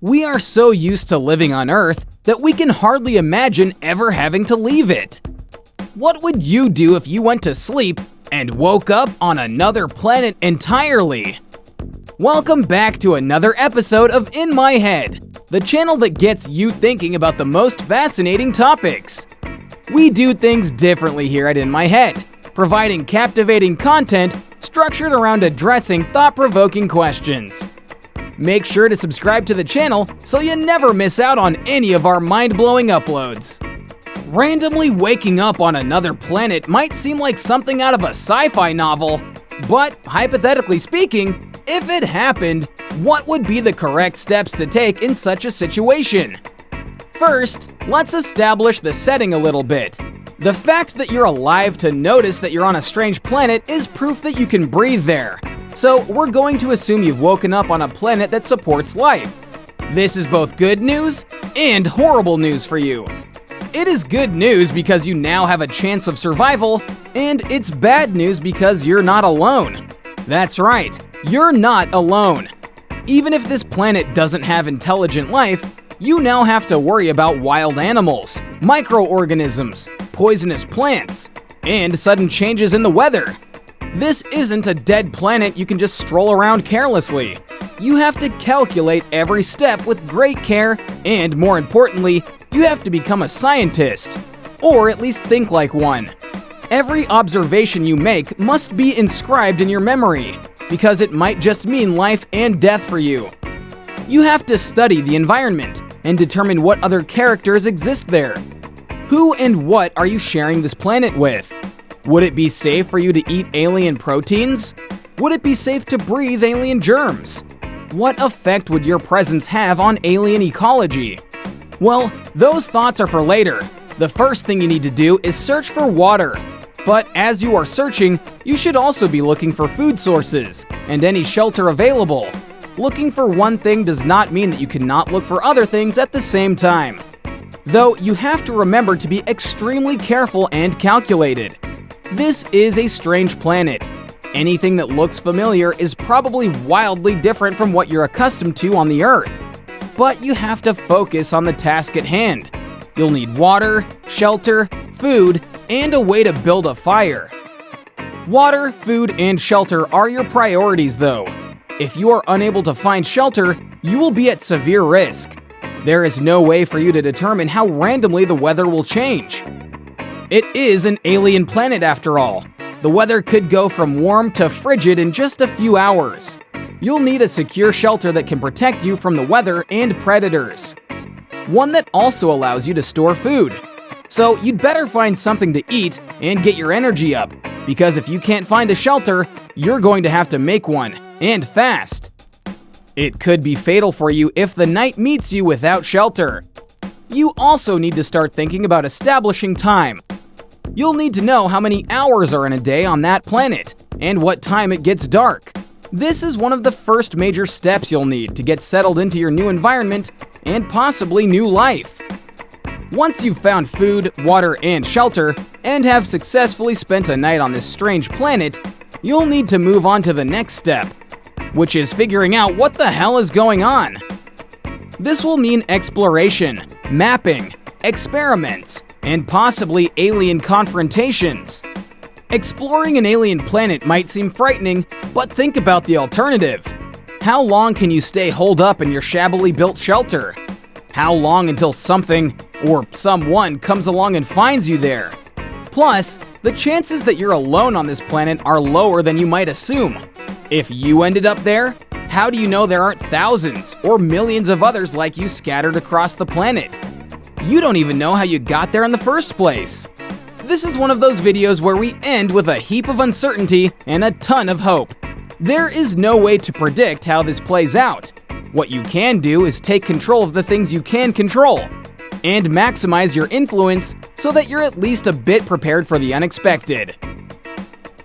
We are so used to living on Earth that we can hardly imagine ever having to leave it. What would you do if you went to sleep and woke up on another planet entirely? Welcome back to another episode of In My Head, the channel that gets you thinking about the most fascinating topics. We do things differently here at In My Head, providing captivating content structured around addressing thought-provoking questions. Make sure to subscribe to the channel so you never miss out on any of our mind-blowing uploads. Randomly waking up on another planet might seem like something out of a sci-fi novel, but hypothetically speaking, if it happened, what would be the correct steps to take in such a situation? First, let's establish the setting a little bit. The fact that you're alive to notice that you're on a strange planet is proof that you can breathe there. So we're going to assume you've woken up on a planet that supports life. This is both good news and horrible news for you. It is good news because you now have a chance of survival, and it's bad news because you're not alone. That's right, you're not alone. Even if this planet doesn't have intelligent life, you now have to worry about wild animals, microorganisms, poisonous plants, and sudden changes in the weather. This isn't a dead planet you can just stroll around carelessly. You have to calculate every step with great care, and more importantly, you have to become a scientist, or at least think like one. Every observation you make must be inscribed in your memory, because it might just mean life and death for you. You have to study the environment and determine what other characters exist there. Who and what are you sharing this planet with? Would it be safe for you to eat alien proteins? Would it be safe to breathe alien germs? What effect would your presence have on alien ecology? Well, those thoughts are for later. The first thing you need to do is search for water. But as you are searching, you should also be looking for food sources and any shelter available. Looking for one thing does not mean that you cannot look for other things at the same time. Though you have to remember to be extremely careful and calculated. This is a strange planet. Anything that looks familiar is probably wildly different from what you're accustomed to on the Earth. But you have to focus on the task at hand. You'll need water, shelter, food, and a way to build a fire. Water, food, and shelter are your priorities though. If you are unable to find shelter, you will be at severe risk. There is no way for you to determine how randomly the weather will change. It is an alien planet after all. The weather could go from warm to frigid in just a few hours. You'll need a secure shelter that can protect you from the weather and predators. One that also allows you to store food. So you'd better find something to eat and get your energy up, because if you can't find a shelter, you're going to have to make one, and fast. It could be fatal for you if the night meets you without shelter. You also need to start thinking about establishing time. You'll need to know how many hours are in a day on that planet, and what time it gets dark. This is one of the first major steps you'll need to get settled into your new environment and possibly new life. Once you've found food, water, and shelter, and have successfully spent a night on this strange planet, you'll need to move on to the next step, which is figuring out what the hell is going on. This will mean exploration, mapping, experiments, and possibly alien confrontations. Exploring an alien planet might seem frightening, but think about the alternative. How long can you stay holed up in your shabbily built shelter? How long until something or someone comes along and finds you there? Plus, the chances that you're alone on this planet are lower than you might assume. If you ended up there, how do you know there aren't thousands or millions of others like you scattered across the planet? You don't even know how you got there in the first place. This is one of those videos where we end with a heap of uncertainty and a ton of hope. There is no way to predict how this plays out. What you can do is take control of the things you can control, and maximize your influence so that you're at least a bit prepared for the unexpected.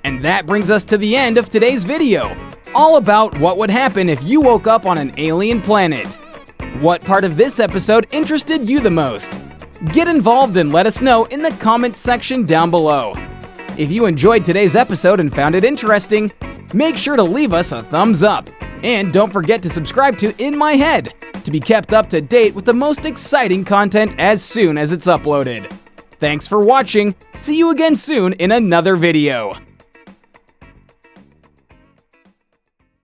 And that brings us to the end of today's video, all about what would happen if you woke up on an alien planet. What part of this episode interested you the most? Get involved and let us know in the comments section down below. If you enjoyed today's episode and found it interesting, make sure to leave us a thumbs up. And don't forget to subscribe to In My Head to be kept up to date with the most exciting content as soon as it's uploaded. Thanks for watching, see you again soon in another video.